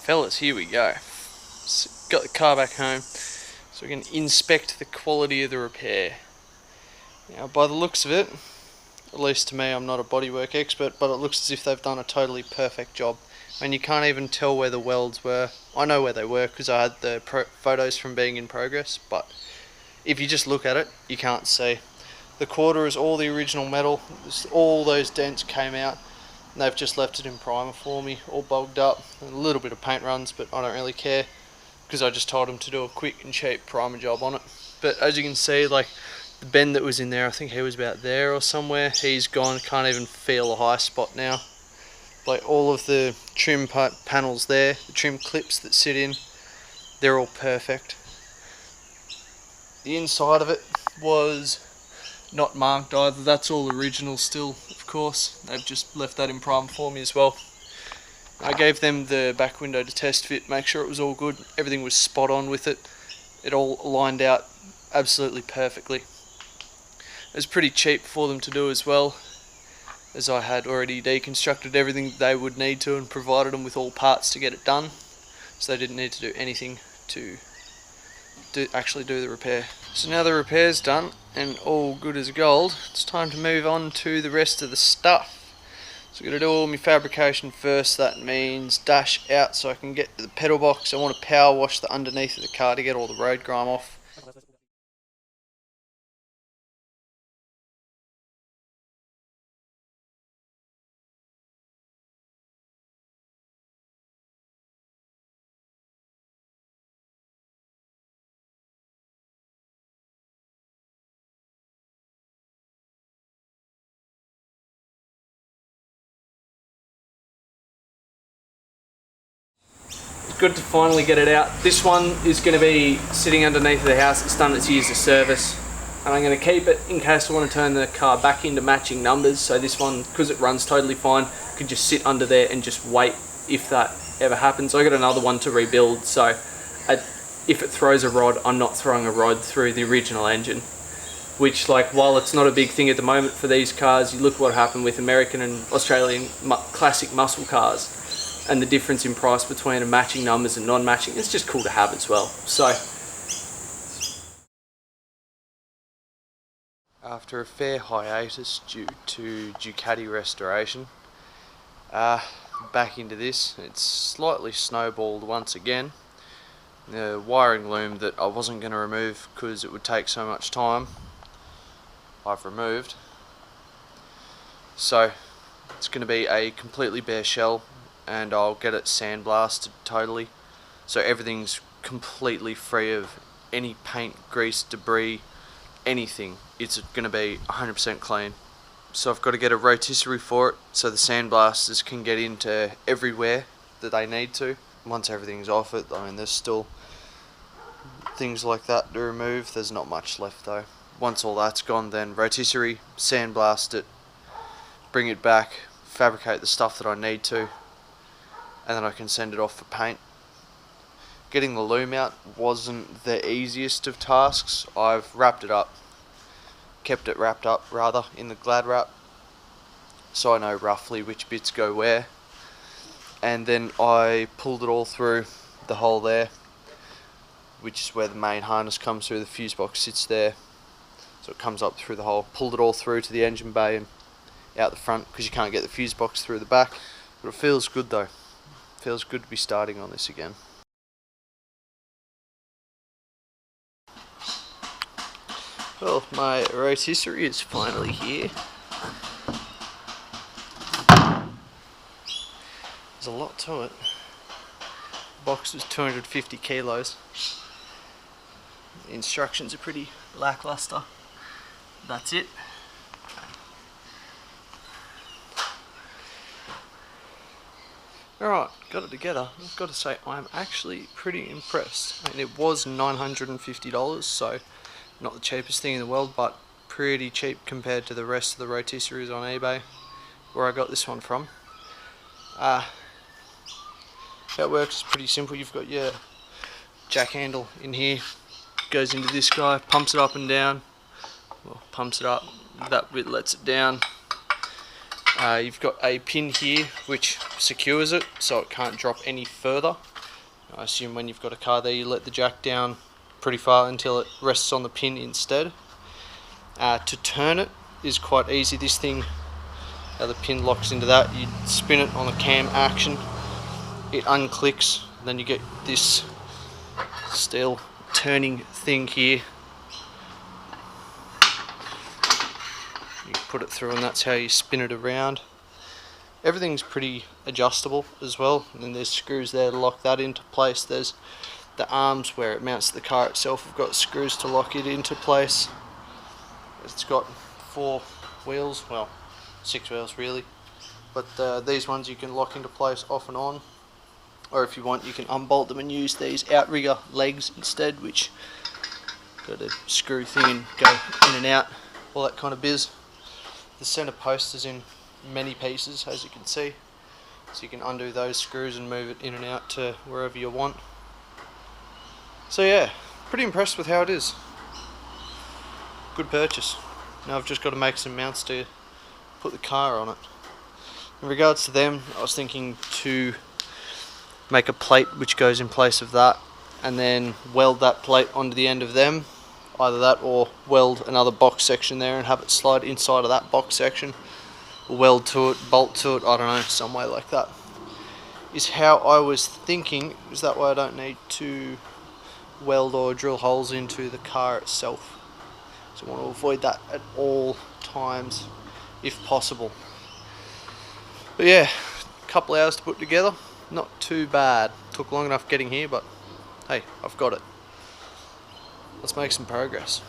Fellas, here we go. Got the car back home so we can inspect the quality of the repair. Now, by the looks of it, at least to me, I'm not a bodywork expert, but it looks as if they've done a totally perfect job. I mean, you can't even tell where the welds were. I know where they were because I had the photos from being in progress, but if you just look at it, you can't see. The quarter is all the original metal. All those dents came out. And they've just left it in primer for me, all bogged up, a little bit of paint runs, but I don't really care because I just told them to do a quick and cheap primer job on it. But as you can see, like the bend that was in there, I think he was about there or somewhere, he's gone, can't even feel a high spot now. Like all of the trim panels there, the trim clips that sit in, they're all perfect. The inside of it was not marked either, that's all original still, of course. They've just left that in primer for me as well. I gave them the back window to test fit, make sure it was all good. Everything was spot on with it. It all lined out absolutely perfectly. It was pretty cheap for them to do as well, as I had already deconstructed everything they would need to and provided them with all parts to get it done. So they didn't need to do anything to actually do the repair. So now the repair's done and all good as gold, it's time to move on to the rest of the stuff. So I'm going to do all my fabrication first. That means dash out so I can get to the pedal box. I want to power wash the underneath of the car to get all the road grime off. Good to finally get it out. This one is going to be sitting underneath the house. It's done its years of service, and I'm going to keep it in case I want to turn the car back into matching numbers. So this one, because it runs totally fine, could just sit under there and just wait if that ever happens. I got another one to rebuild, so if it throws a rod, I'm not throwing a rod through the original engine. Which, like, while it's not a big thing at the moment for these cars, you look what happened with American and Australian classic muscle cars. And the difference in price between a matching numbers and non-matching, it's just cool to have as well. So after a fair hiatus due to Ducati restoration, back into this. It's slightly snowballed once again. The wiring loom that I wasn't going to remove because it would take so much time, I've removed. So it's going to be a completely bare shell, and I'll get it sandblasted totally so everything's completely free of any paint, grease, debris, anything. It's going to be 100% clean. So I've got to get a rotisserie for it so the sandblasters can get into everywhere that they need to. Once everything's off it, I mean, there's still things like that to remove. There's not much left though. Once all that's gone, then rotisserie, sandblast it, bring it back, fabricate the stuff that I need to, and then I can send it off for paint. Getting the loom out wasn't the easiest of tasks. I've wrapped it up, kept it wrapped up rather, in the Glad wrap, so I know roughly which bits go where. And then I pulled it all through the hole there, which is where the main harness comes through. The fuse box sits there, so it comes up through the hole. Pulled it all through to the engine bay and out the front, because you can't get the fuse box through the back. But it feels good though. Feels good to be starting on this again. Well, my rotisserie is finally here. There's a lot to it. The box was 250 kilos. The instructions are pretty lackluster. That's it. Alright, got it together. I've got to say I'm actually pretty impressed. I mean, it was $950, so not the cheapest thing in the world, but pretty cheap compared to the rest of the rotisseries on eBay, where I got this one from. How it works is pretty simple. You've got your jack handle in here, goes into this guy, pumps it up and down. Well, pumps it up, that bit lets it down. You've got a pin here which secures it so it can't drop any further. I assume when you've got a car there, you let the jack down pretty far until it rests on the pin instead. To turn it is quite easy. This thing, how the pin locks into that, you spin it on the cam action, it unclicks, then you get this steel turning thing here. You put it through and that's how you spin it around. Everything's pretty adjustable as well, and then there's screws there to lock that into place. There's the arms where it mounts to the car itself. We've got screws to lock it into place. It's got 4 wheels, well 6 wheels really, but these ones you can lock into place off and on, or if you want you can unbolt them and use these outrigger legs instead, which got a screw thing and go in and out, all that kind of biz. The centre post is in many pieces, as you can see, so you can undo those screws and move it in and out to wherever you want. So yeah, pretty impressed with how it is. Good purchase. Now I've just got to make some mounts to put the car on it. In regards to them, I was thinking to make a plate which goes in place of that, and then weld that plate onto the end of them. Either that or weld another box section there and have it slide inside of that box section. Weld to it, bolt to it, I don't know, some way like that. Is how I was thinking, because that way I don't need to weld or drill holes into the car itself. So I want to avoid that at all times if possible. But yeah, a couple hours to put together, not too bad. Took long enough getting here, but hey, I've got it. Let's make some progress.